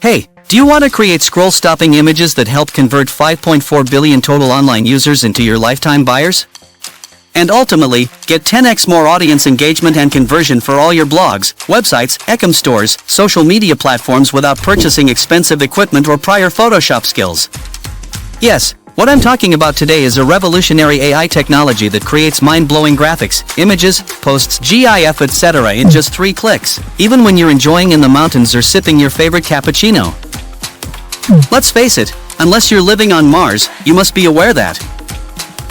Hey, do you want to create scroll-stopping images that help convert 5.4 billion total online users into your lifetime buyers? And ultimately, get 10x more audience engagement and conversion for all your blogs, websites, e-com stores, social media platforms without purchasing expensive equipment or prior Photoshop skills. Yes, what I'm talking about today is a revolutionary AI technology that creates mind-blowing graphics, images, posts, GIF, etc. in just 3 clicks, even when you're enjoying in the mountains or sipping your favorite cappuccino. Let's face it, unless you're living on Mars, you must be aware that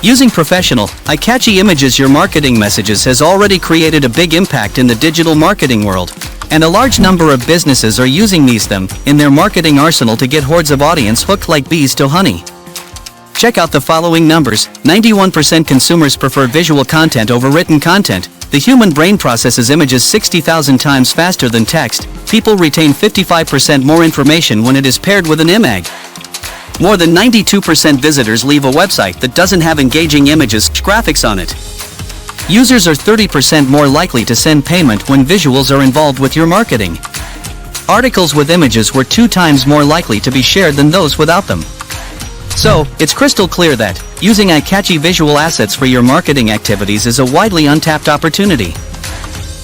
using professional, eye-catchy images, your marketing messages has already created a big impact in the digital marketing world, and a large number of businesses are using them in their marketing arsenal to get hordes of audience hooked like bees to honey. Check out the following numbers. 91% consumers prefer visual content over written content. The human brain processes images 60,000 times faster than text. People retain 55% more information when it is paired with an image. More than 92% visitors leave a website that doesn't have engaging images, graphics on it. Users are 30% more likely to send payment when visuals are involved with your marketing. Articles with images were 2 times more likely to be shared than those without them. So, it's crystal clear that using eye-catchy visual assets for your marketing activities is a widely untapped opportunity.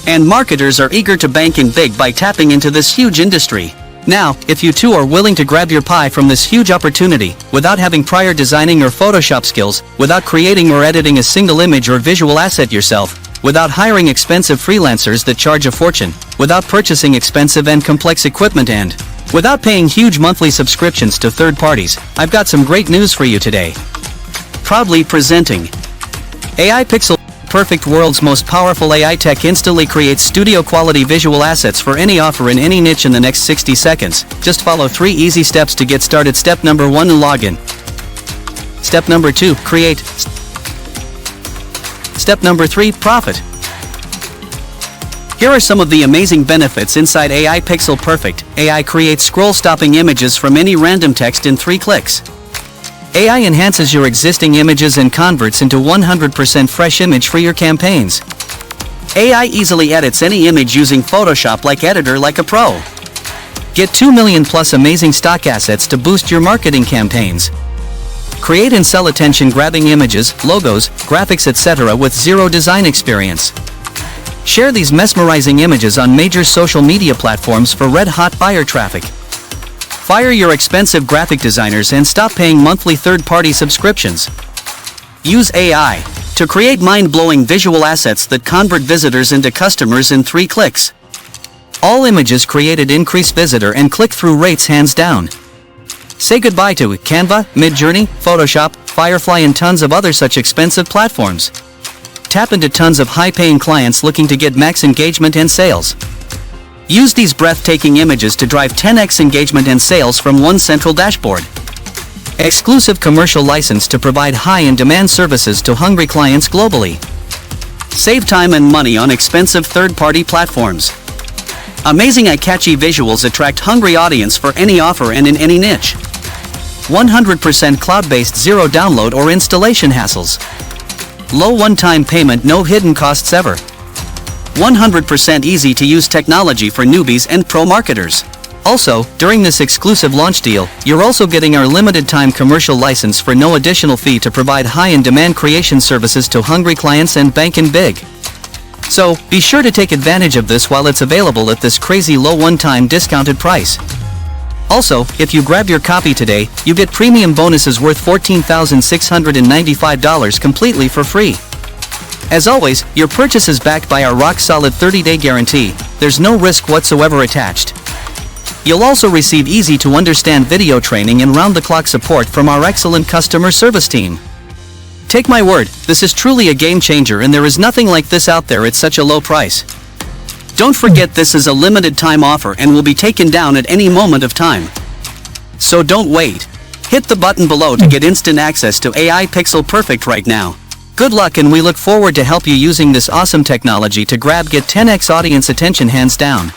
And marketers are eager to bank in big by tapping into this huge industry. Now, if you too are willing to grab your pie from this huge opportunity, without having prior designing or Photoshop skills, without creating or editing a single image or visual asset yourself, without hiring expensive freelancers that charge a fortune, without purchasing expensive and complex equipment, and without paying huge monthly subscriptions to third parties, I've got some great news for you today. Proudly presenting AI Pixel Perfect, world's most powerful AI tech, instantly creates studio-quality visual assets for any offer in any niche in the next 60 seconds. Just follow 3 easy steps to get started. Step number 1, login. Step number 2, create. Step number 3, profit. Here are some of the amazing benefits inside AI Pixel Perfect. AI creates scroll-stopping images from any random text in 3 clicks. AI enhances your existing images and converts into 100% fresh image for your campaigns. AI easily edits any image using Photoshop like editor like a pro. Get 2 million plus amazing stock assets to boost your marketing campaigns. Create and sell attention-grabbing images, logos, graphics, etc. with zero design experience. Share these mesmerizing images on major social media platforms for red-hot buyer traffic. Fire your expensive graphic designers and stop paying monthly third-party subscriptions. Use AI to create mind-blowing visual assets that convert visitors into customers in 3 clicks. All images created increase visitor and click-through rates hands down. Say goodbye to Canva, Midjourney, Photoshop, Firefly, and tons of other such expensive platforms. Tap into tons of high-paying clients looking to get max engagement and sales. Use these breathtaking images to drive 10x engagement and sales from one central dashboard. Exclusive commercial license to provide high-in-demand services to hungry clients globally. Save time and money on expensive third-party platforms. Amazing eye-catchy visuals attract hungry audience for any offer and in any niche. 100% cloud-based, zero download or installation hassles. Low one-time payment, no hidden costs ever. 100% easy-to-use technology for newbies and pro marketers. Also, during this exclusive launch deal, you're also getting our limited-time commercial license for no additional fee to provide high-in-demand creation services to hungry clients and banking big. So, be sure to take advantage of this while it's available at this crazy low one-time discounted price. Also, if you grab your copy today, you get premium bonuses worth $14,695 completely for free. As always, your purchase is backed by our rock-solid 30-day guarantee. There's no risk whatsoever attached. You'll also receive easy-to-understand video training and round-the-clock support from our excellent customer service team. Take my word, this is truly a game-changer, and there is nothing like this out there at such a low price. Don't forget, this is a limited-time offer and will be taken down at any moment of time. So don't wait. Hit the button below to get instant access to AI Pixel Perfect right now. Good luck, and we look forward to help you using this awesome technology to get 10x audience attention hands down.